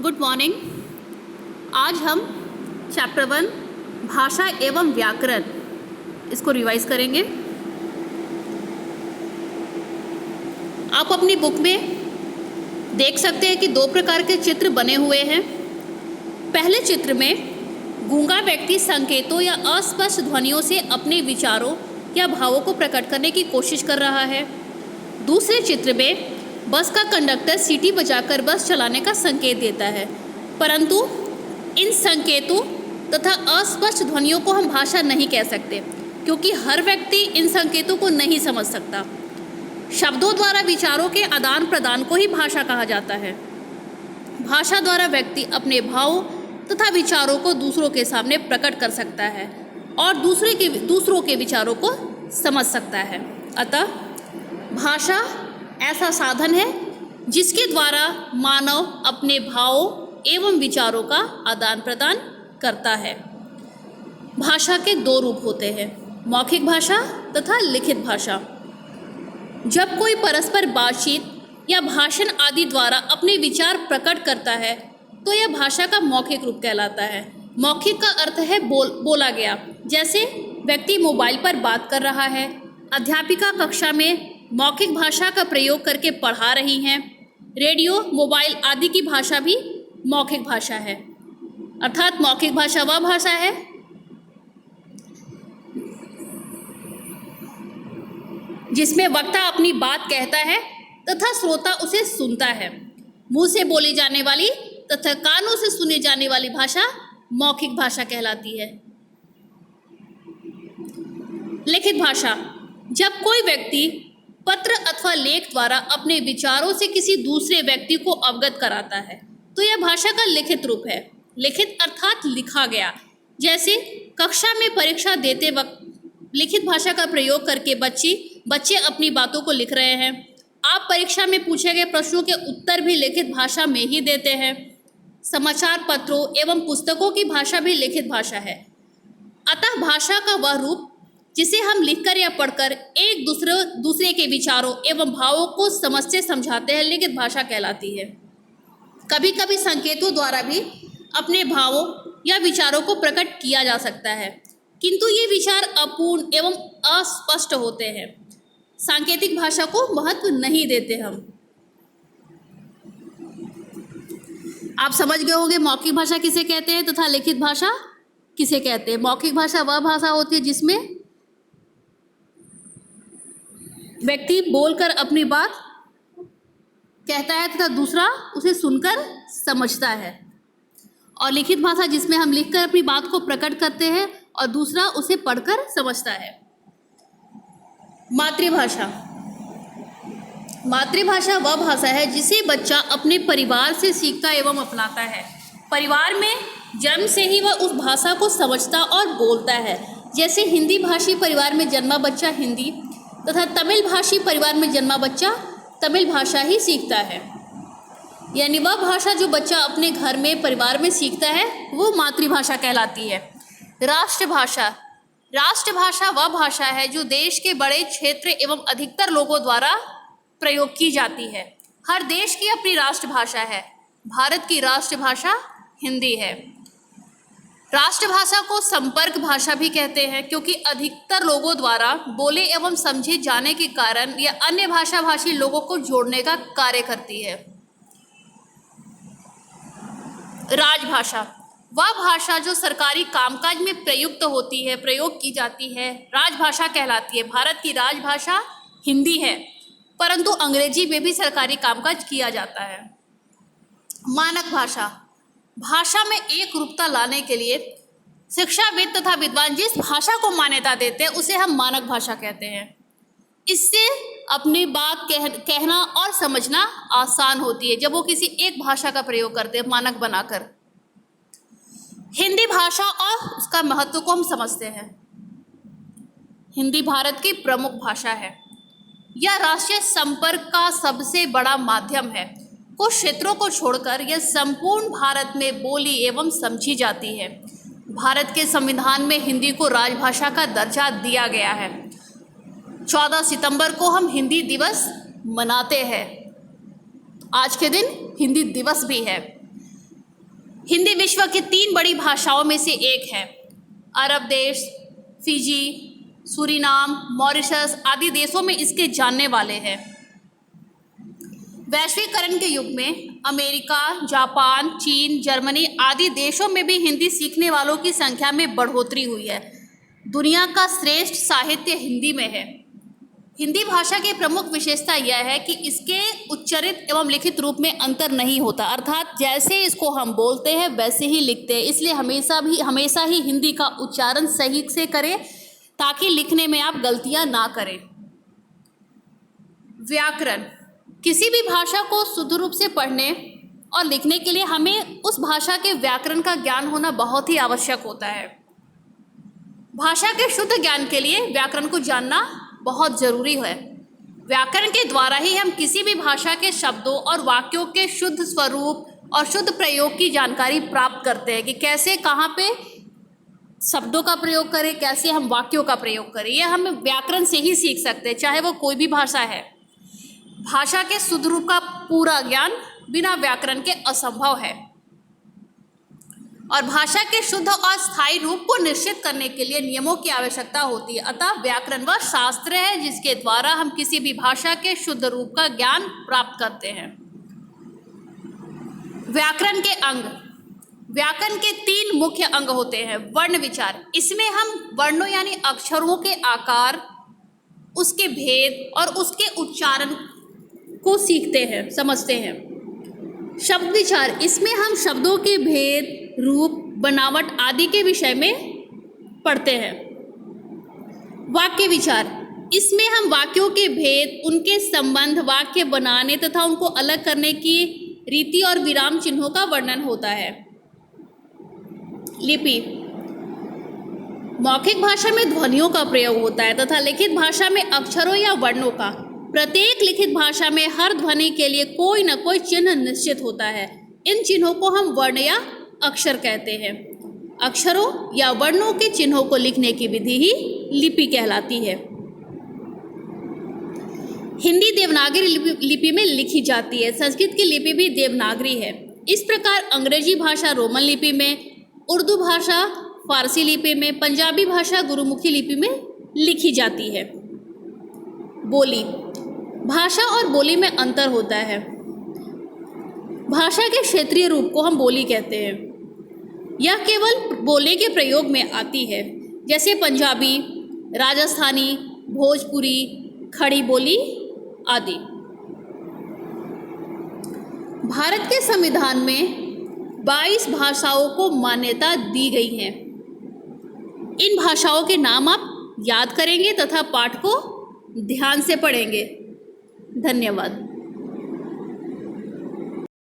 Good morning. आज हम chapter 1 भाषा एवं व्याकरण इसको रिवाइज करेंगे। आप अपनी बुक में देख सकते हैं कि दो प्रकार के चित्र बने हुए हैं। पहले चित्र में गूंगा व्यक्ति संकेतों या अस्पष्ट ध्वनियों से अपने विचारों या भावों को प्रकट करने की कोशिश कर रहा है। दूसरे चित्र में बस का कंडक्टर सीटी बजाकर बस चलाने का संकेत देता है, परंतु इन संकेतों तथा अस्पष्ट ध्वनियों को हम भाषा नहीं कह सकते, क्योंकि हर व्यक्ति इन संकेतों को नहीं समझ सकता। शब्दों द्वारा विचारों के आदान प्रदान को ही भाषा कहा जाता है। भाषा द्वारा व्यक्ति अपने भावों तथा विचारों को दूसरों के सामने प्रकट कर सकता है और दूसरों के विचारों को समझ सकता है। अतः भाषा ऐसा साधन है जिसके द्वारा मानव अपने भावों एवं विचारों का आदान प्रदान करता है। भाषा के दो रूप होते हैं, मौखिक भाषा तथा लिखित भाषा। जब कोई परस्पर बातचीत या भाषण आदि द्वारा अपने विचार प्रकट करता है तो यह भाषा का मौखिक रूप कहलाता है। मौखिक का अर्थ है बोला गया, जैसे व्यक्ति मोबाइल पर बात कर रहा है। अध्यापिका कक्षा में मौखिक भाषा का प्रयोग करके पढ़ा रही हैं। रेडियो, मोबाइल आदि की भाषा भी मौखिक भाषा है। अर्थात मौखिक भाषा वह भाषा है जिसमें वक्ता अपनी बात कहता है तथा श्रोता उसे सुनता है। मुंह से बोली जाने वाली तथा कानों से सुने जाने वाली भाषा मौखिक भाषा कहलाती है। लिखित भाषा, जब कोई व्यक्ति पत्र अथवा लेख द्वारा अपने विचारों से किसी दूसरे व्यक्ति को अवगत कराता है तो यह भाषा का लिखित रूप है। लिखित अर्थात लिखा गया, जैसे कक्षा में परीक्षा देते वक्त लिखित भाषा का प्रयोग करके बच्चे अपनी बातों को लिख रहे हैं। आप परीक्षा में पूछे गए प्रश्नों के उत्तर भी लिखित भाषा में ही देते हैं। समाचार पत्रों एवं पुस्तकों की भाषा भी लिखित भाषा है। अतः भाषा का वह रूप जिसे हम लिखकर या पढ़कर एक दूसरे के विचारों एवं भावों को समझते समझाते हैं, लिखित भाषा कहलाती है। कभी कभी संकेतों द्वारा भी अपने भावों या विचारों को प्रकट किया जा सकता है, किंतु ये विचार अपूर्ण एवं अस्पष्ट होते हैं। सांकेतिक भाषा को महत्व नहीं देते हम। आप समझ गए होंगे मौखिक भाषा किसे कहते हैं तथा लिखित भाषा किसे कहते हैं। मौखिक भाषा वह भाषा होती है जिसमें व्यक्ति बोलकर अपनी बात कहता है तथा दूसरा उसे सुनकर समझता है, और लिखित भाषा जिसमें हम लिखकर अपनी बात को प्रकट करते हैं और दूसरा उसे पढ़कर समझता है। मातृभाषा, मातृभाषा वह भाषा है जिसे बच्चा अपने परिवार से सीखता एवं अपनाता है। परिवार में जन्म से ही वह उस भाषा को समझता और बोलता है। जैसे हिंदी भाषी परिवार में जन्मा बच्चा हिंदी तथा तमिल भाषी परिवार में जन्मा बच्चा तमिल भाषा ही सीखता है। यानी वह भाषा जो बच्चा अपने घर में परिवार में सीखता है वो मातृभाषा कहलाती है। राष्ट्रभाषा, राष्ट्रभाषा वह भाषा है जो देश के बड़े क्षेत्र एवं अधिकतर लोगों द्वारा प्रयोग की जाती है। हर देश की अपनी राष्ट्रभाषा है। भारत की राष्ट्रभाषा हिंदी है। राष्ट्रभाषा को संपर्क भाषा भी कहते हैं, क्योंकि अधिकतर लोगों द्वारा बोले एवं समझे जाने के कारण यह अन्य भाषा भाषी लोगों को जोड़ने का कार्य करती है। राजभाषा वह भाषा जो सरकारी कामकाज में प्रयोग की जाती है, राजभाषा कहलाती है। भारत की राजभाषा हिंदी है, परंतु अंग्रेजी में भी सरकारी कामकाज किया जाता है। मानक भाषा, भाषा में एक रूपता लाने के लिए शिक्षाविद तथा विद्वान जिस भाषा को मान्यता देते हैं उसे हम मानक भाषा कहते हैं। इससे अपनी बात कहना और समझना आसान होती है जब वो किसी एक भाषा का प्रयोग करते हैं मानक बनाकर। हिंदी भाषा और उसका महत्व को हम समझते हैं। हिंदी भारत की प्रमुख भाषा है। यह राष्ट्रीय संपर्क का सबसे बड़ा माध्यम है। कुछ क्षेत्रों को छोड़कर यह संपूर्ण भारत में बोली एवं समझी जाती है। भारत के संविधान में हिंदी को राजभाषा का दर्जा दिया गया है। 14 सितंबर को हम हिंदी दिवस मनाते हैं। आज के दिन हिंदी दिवस भी है। हिंदी विश्व की 3 बड़ी भाषाओं में से एक है। अरब देश, फिजी, सूरीनाम, मॉरिशस आदि देशों में इसके जानने वाले हैं। वैश्वीकरण के युग में अमेरिका, जापान, चीन, जर्मनी आदि देशों में भी हिंदी सीखने वालों की संख्या में बढ़ोतरी हुई है। दुनिया का श्रेष्ठ साहित्य हिंदी में है। हिंदी भाषा की प्रमुख विशेषता यह है कि इसके उच्चारित एवं लिखित रूप में अंतर नहीं होता, अर्थात जैसे इसको हम बोलते हैं वैसे ही लिखते हैं। इसलिए हमेशा ही हिंदी का उच्चारण सही से करें ताकि लिखने में आप गलतियां ना करें। व्याकरण, किसी भी भाषा को शुद्ध रूप से पढ़ने और लिखने के लिए हमें उस भाषा के व्याकरण का ज्ञान होना बहुत ही आवश्यक होता है। भाषा के शुद्ध ज्ञान के लिए व्याकरण को जानना बहुत जरूरी है। व्याकरण के द्वारा ही हम किसी भी भाषा के शब्दों और वाक्यों के शुद्ध स्वरूप और शुद्ध प्रयोग की जानकारी प्राप्त करते हैं कि कैसे कहाँ पे शब्दों का प्रयोग करें, कैसे हम वाक्यों का प्रयोग करें। यह हम व्याकरण से ही सीख सकते हैं, चाहे वो कोई भी भाषा है। भाषा के शुद्ध रूप का पूरा ज्ञान बिना व्याकरण के असंभव है और भाषा के शुद्ध और स्थायी रूप को निश्चित करने के लिए नियमों की आवश्यकता होती है। अतः व्याकरण वह शास्त्र है जिसके द्वारा हम किसी भी भाषा के शुद्ध रूप का ज्ञान प्राप्त करते हैं। व्याकरण के अंग, व्याकरण के 3 मुख्य अंग होते हैं। वर्ण विचार, इसमें हम वर्णों यानी अक्षरों के आकार, उसके भेद और उसके उच्चारण को सीखते हैं, समझते हैं। शब्द विचार, इसमें हम शब्दों के भेद, रूप, बनावट आदि के विषय में पढ़ते हैं। वाक्य विचार, इसमें हम वाक्यों के भेद, उनके संबंध, वाक्य बनाने तथा उनको अलग करने की रीति और विराम चिन्हों का वर्णन होता है। लिपि, मौखिक भाषा में ध्वनियों का प्रयोग होता है तथा लिखित भाषा में अक्षरों या वर्णों का। प्रत्येक लिखित भाषा में हर ध्वनि के लिए कोई न कोई चिन्ह निश्चित होता है। इन चिन्हों को हम वर्ण या अक्षर कहते हैं। अक्षरों या वर्णों के चिन्हों को लिखने की विधि ही लिपि कहलाती है। हिंदी देवनागरी लिपि में लिखी जाती है। संस्कृत की लिपि भी देवनागरी है। इस प्रकार अंग्रेजी भाषा रोमन लिपि में, उर्दू भाषा फारसी लिपि में, पंजाबी भाषा गुरुमुखी लिपि में लिखी जाती है। बोली, भाषा और बोली में अंतर होता है। भाषा के क्षेत्रीय रूप को हम बोली कहते हैं। यह केवल बोले के प्रयोग में आती है, जैसे पंजाबी, राजस्थानी, भोजपुरी, खड़ी बोली आदि। भारत के संविधान में 22 भाषाओं को मान्यता दी गई है। इन भाषाओं के नाम आप याद करेंगे तथा पाठ को ध्यान से पढ़ेंगे। धन्यवाद।